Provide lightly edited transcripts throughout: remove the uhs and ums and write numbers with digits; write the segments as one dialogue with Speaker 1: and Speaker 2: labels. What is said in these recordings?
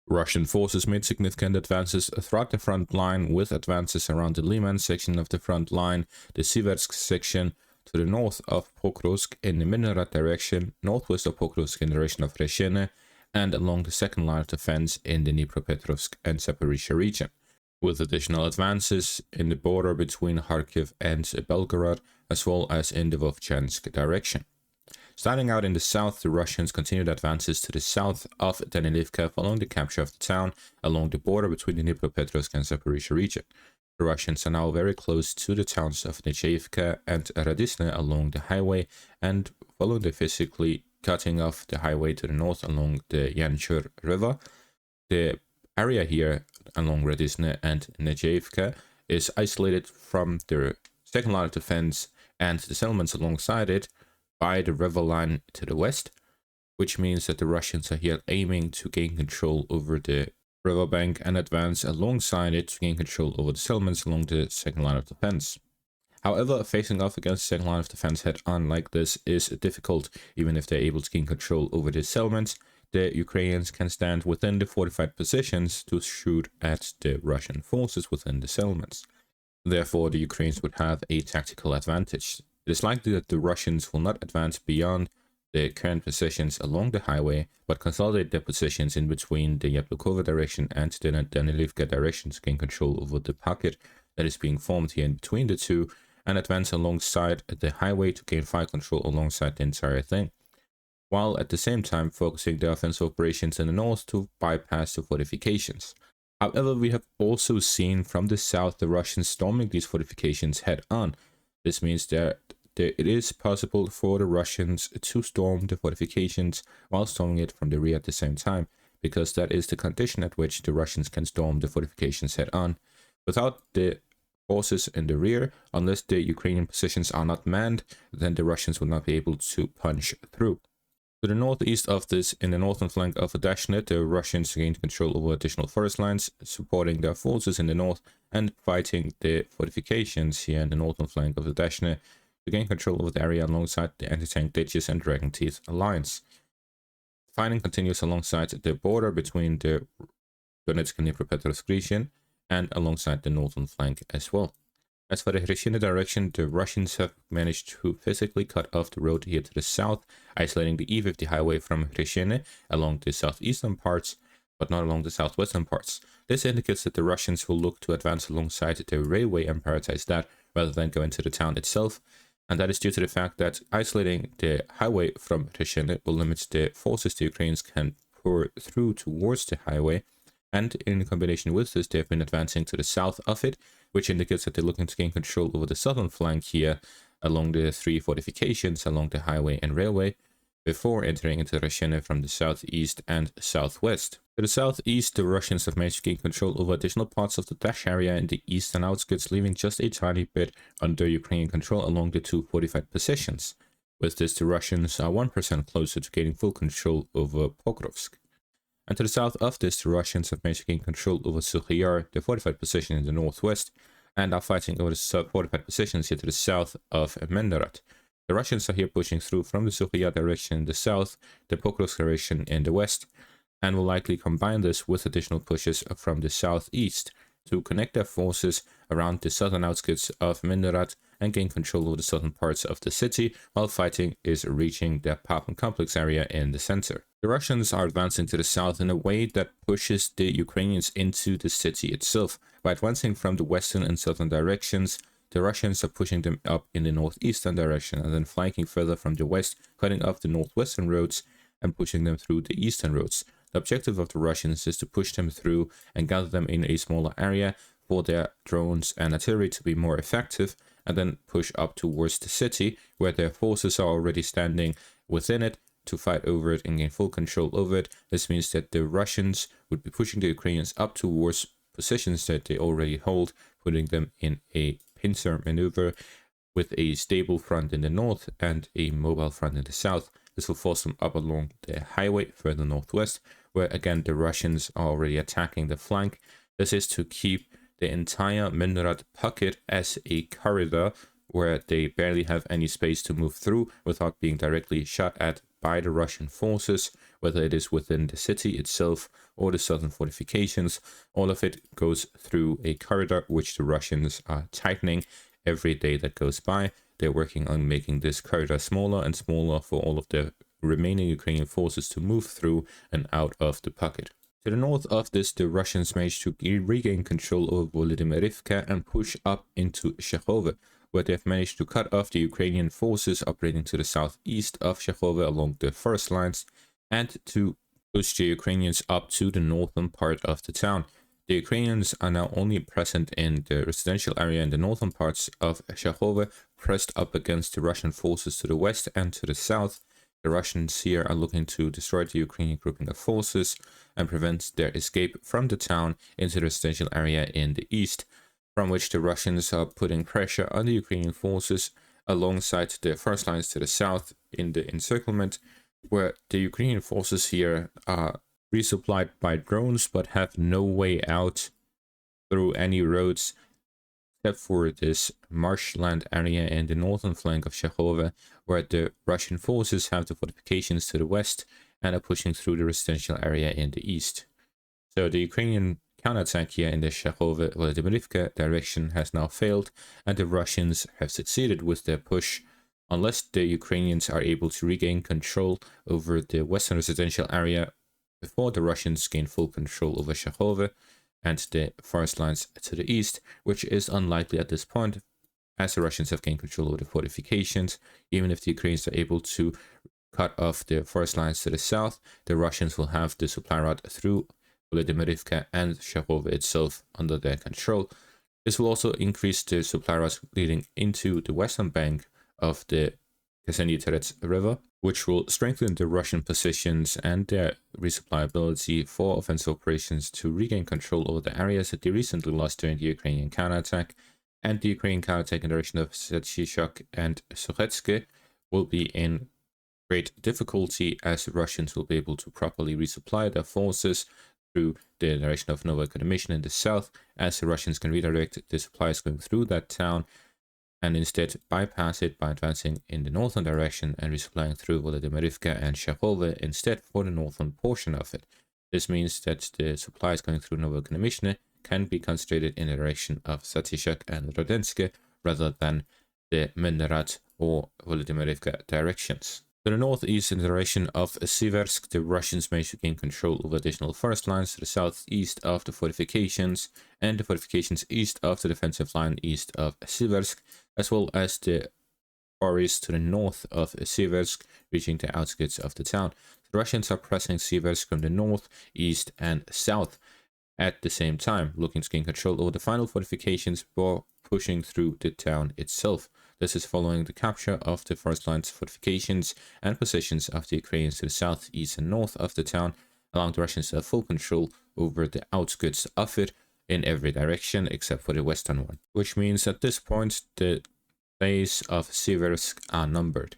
Speaker 1: Russian forces made significant advances throughout the front line, with advances around the Leman section of the front line, the Severk section to the north of Pokrovsk in the Minarad direction, northwest of Pokrovsk in the direction of Hena, and along the second line of defense in the Dnipropetrovsk and Zaporizhia region, with additional advances in the border between Kharkiv and Belgorod, as well as in the Wolfchance direction. Starting out in the south, the Russians continued advances to the south of Danilivka following the capture of the town along the border between the Dnipropetrovsk and Zaporizhia region. The Russians are now very close to the towns of Nechaevka and Radisne along the highway, and following the physically cutting off the highway to the north along the Yanchur River. The area here along Radisne and Nechaevka is isolated from the second line of defense and the settlements alongside it by the river line to the west, which means that the Russians are here aiming to gain control over the riverbank and advance alongside it to gain control over the settlements along the second line of defense. However, facing off against the second line of defense head-on like this is difficult. Even if they're able to gain control over the settlements, the Ukrainians can stand within the fortified positions to shoot at the Russian forces within the settlements. Therefore, the Ukrainians would have a tactical advantage. It is likely that the Russians will not advance beyond the current positions along the highway, but consolidate their positions in between the Yablukova direction and the Danilivka direction to gain control over the pocket that is being formed here in between the two, and advance alongside the highway to gain fire control alongside the entire thing, while at the same time focusing their offensive operations in the north to bypass the fortifications. However, we have also seen from the south the Russians storming these fortifications head-on. This means that it is possible for the Russians to storm the fortifications while storming it from the rear at the same time, because that is the condition at which the Russians can storm the fortifications head-on. Without the forces in the rear, unless the Ukrainian positions are not manned, then the Russians will not be able to punch through. To the northeast of this, in the northern flank of Dashnet, the Russians gained control over additional forest lines, supporting their forces in the north and fighting the fortifications here in the northern flank of the Dashnet to gain control over the area alongside the anti-tank ditches and Dragon Teeth alliance. Fighting continues alongside the border between the Donetsk and Dnipropetrovsk region and alongside the northern flank as well. As for the Hryshina direction, the Russians have managed to physically cut off the road here to the south, isolating the E50 highway from Hryshina along the southeastern parts, but not along the southwestern parts. This indicates that the Russians will look to advance alongside the railway and prioritize that rather than go into the town itself, and that is due to the fact that isolating the highway from Hryshina will limit the forces the Ukrainians can pour through towards the highway, and in combination with this, they have been advancing to the south of it, which indicates that they're looking to gain control over the southern flank here along the three fortifications along the highway and railway, before entering into Hryshina from the southeast and southwest. To the southeast, the Russians have managed to gain control over additional parts of the Dash area in the eastern outskirts, leaving just a tiny bit under Ukrainian control along the two fortified positions. With this, the Russians are 1% closer to gaining full control over Pokrovsk. And to the south of this, the Russians have managed to gain control over Sukhyar, the fortified position in the northwest, and are fighting over the fortified positions here to the south of Minarad. The Russians are here pushing through from the Sukhyar direction in the south, the Pokrovsk direction in the west, and will likely combine this with additional pushes from the southeast to connect their forces around the southern outskirts of Minarad and gain control over the southern parts of the city, while fighting is reaching the apartment complex area in the center. The Russians are advancing to the south in a way that pushes the Ukrainians into the city itself. By advancing from the western and southern directions, the Russians are pushing them up in the northeastern direction and then flanking further from the west, cutting off the northwestern roads and pushing them through the eastern roads. The objective of the Russians is to push them through and gather them in a smaller area for their drones and artillery to be more effective, and then push up towards the city, where their forces are already standing within it to fight over it and gain full control over it. This means that the Russians would be pushing the Ukrainians up towards positions that they already hold, putting them in a pincer maneuver with a stable front in the north and a mobile front in the south. This will force them up along the highway further northwest, where again the Russians are already attacking the flank. This is to keep the entire Minarad pocket as a corridor where they barely have any space to move through without being directly shot at by the Russian forces, whether it is within the city itself or the southern fortifications. All of it goes through a corridor which the Russians are tightening every day that goes by. They're working on making this corridor smaller and smaller for all of the remaining Ukrainian forces to move through and out of the pocket. To the north of this, the Russians managed to regain control over Volodymyrivka and push up into Shaho, where they have managed to cut off the Ukrainian forces operating to the southeast of Shaho along the first lines, and to push the Ukrainians up to the northern part of the town. The Ukrainians are now only present in the residential area in the northern parts of Shaho, pressed up against the Russian forces to the west and to the south. The Russians here are looking to destroy the Ukrainian grouping of forces and prevent their escape from the town into the residential area in the east, from which the Russians are putting pressure on the Ukrainian forces alongside their first lines to the south in the encirclement, where the Ukrainian forces here are resupplied by drones but have no way out through any roads except for this marshland area in the northern flank of Shaho, where the Russian forces have the fortifications to the west and are pushing through the residential area in the east. So the Ukrainian counterattack here in the Shaho-Volodymyrivka direction has now failed, and the Russians have succeeded with their push, unless the Ukrainians are able to regain control over the western residential area before the Russians gain full control over Shaho and the forest lines to the east, which is unlikely at this point, as the Russians have gained control over the fortifications. Even if the Ukrainians are able to cut off the forest lines to the south, the Russians will have the supply route through Volodymyrivka and Shaho itself under their control. This will also increase the supply routes leading into the western bank of the Kasenyi River, which will strengthen the Russian positions and their resupply ability for offensive operations to regain control over the areas that they recently lost during the Ukrainian counterattack. And the Ukrainian counterattack in the direction of Severk and Sokhetske will be in great difficulty, as the Russians will be able to properly resupply their forces through the direction of Novoekonomishny in the south, as the Russians can redirect the supplies going through that town and instead bypass it by advancing in the northern direction and resupplying through Volodymyrivka and Shaho instead for the northern portion of it. This means that the supplies going through Novoekonomishny can be concentrated in the direction of Satyshak and Rodenske rather than the Menderat or Volodymyrivka directions. To the northeast, in the direction of Seversk, the Russians managed to gain control over additional forest lines to the southeast of the fortifications and the fortifications east of the defensive line east of Seversk, as well as the quarries to the north of Seversk, reaching the outskirts of the town. The Russians are pressing Seversk from the north, east, and south at the same time, looking to gain control over the final fortifications before pushing through the town itself. This is following the capture of the first line's fortifications and positions of the Ukrainians to the south, east, and north of the town, allowing the Russians to have full control over the outskirts of it in every direction except for the western one, which means at this point the days of Seversk are numbered.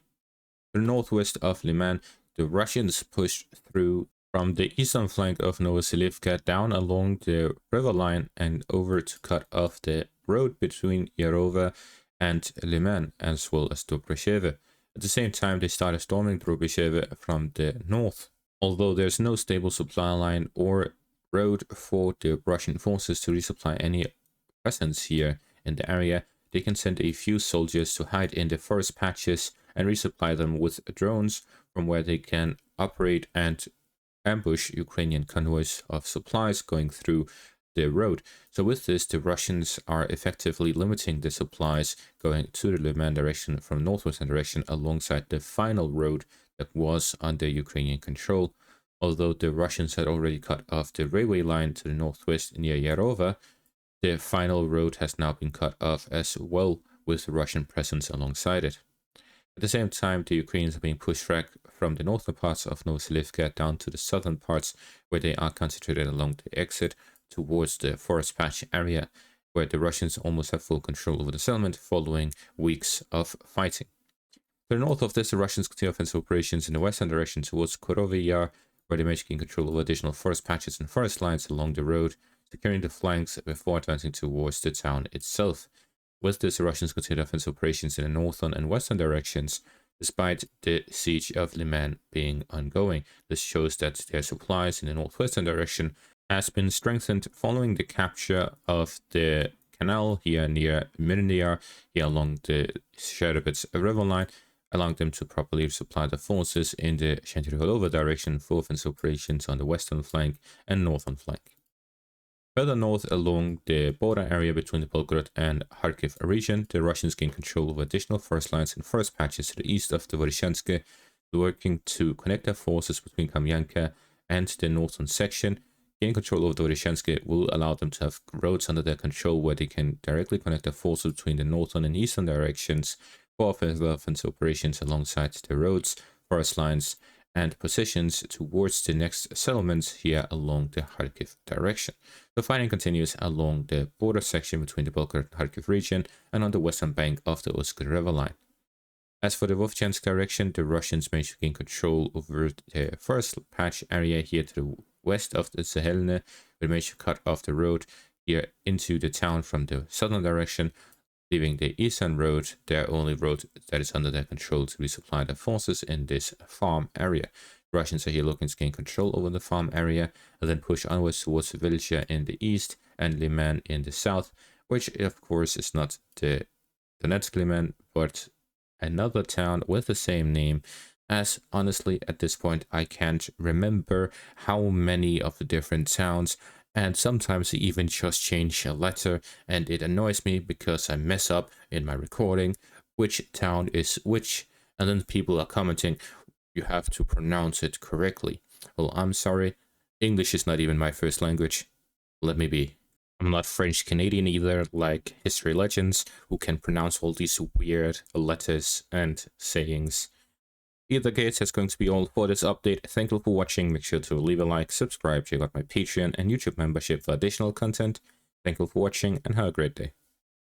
Speaker 1: To the northwest of Leman, the Russians pushed through from the eastern flank of Novoselivka down along the river line and over to cut off the road between Yarova and Leman, as well as Dobryshevo. At the same time, they started storming Dobryshevo from the north. Although there's no stable supply line or road for the Russian forces to resupply any presence here in the area, they can send a few soldiers to hide in the forest patches and resupply them with drones, from where they can operate and ambush Ukrainian convoys of supplies going through the road. So with this, the Russians are effectively limiting the supplies going to the Leman direction from northwestern direction alongside the final road that was under Ukrainian control. Although the Russians had already cut off the railway line to the northwest near Yarova, the final road has now been cut off as well, with the Russian presence alongside it. At the same time, the Ukrainians are being pushed back from the northern parts of Novoselivka down to the southern parts, where they are concentrated along the exit towards the forest patch area, where the Russians almost have full control over the settlement following weeks of fighting. To the north of this, the Russians continue offensive operations in the western direction towards Korovy Yar, where they manage to gain control over additional forest patches and forest lines along the road, securing the flanks before advancing towards the town itself. With this, the Russians continue offensive operations in the northern and western directions despite the siege of Leman being ongoing. This shows that their supplies in the northwestern direction has been strengthened following the capture of the canal here near Mirnir, here along the Sherebets river line, allowing them to properly supply the forces in the Shentirholova direction for offensive operations on the western flank and northern flank. Further north along the border area between the Belgorod and Kharkiv region, the Russians gain control of additional forest lines and forest patches to the east of the Wolfchance, working to connect their forces between Kamyanka and the northern section. Gaining control of the Wolfchance will allow them to have roads under their control where they can directly connect their forces between the northern and eastern directions for offensive operations alongside the roads, forest lines, and positions towards the next settlements here along the Kharkiv direction. The fighting continues along the border section between the Belgorod and Kharkiv region and on the western bank of the Outskirts river line. As for the Wolfchance direction, the Russians managed to gain control over the first patch area here to the west of the Sahelne. They managed to cut off the road here into the town from the southern direction, leaving the eastern road, their only road that is under their control, to resupply their forces in this farm area. The Russians are here looking to gain control over the farm area and then push onwards towards Vilcha in the east and Leman in the south, which of course is not the Donetsk Leman, but another town with the same name, as honestly at this point I can't remember how many of the different towns, and sometimes they even just change a letter, and it annoys me because I mess up in my recording which town is which, and then people are commenting, you have to pronounce it correctly. Well, I'm sorry, English is not even my first language. Let me be. I'm not French Canadian either, like history legends, who can pronounce all these weird letters and sayings. Either case, that's going to be all for this update. Thank you for watching. Make sure to leave a like, subscribe, check out my Patreon and YouTube membership for additional content. Thank you for watching and have a great day.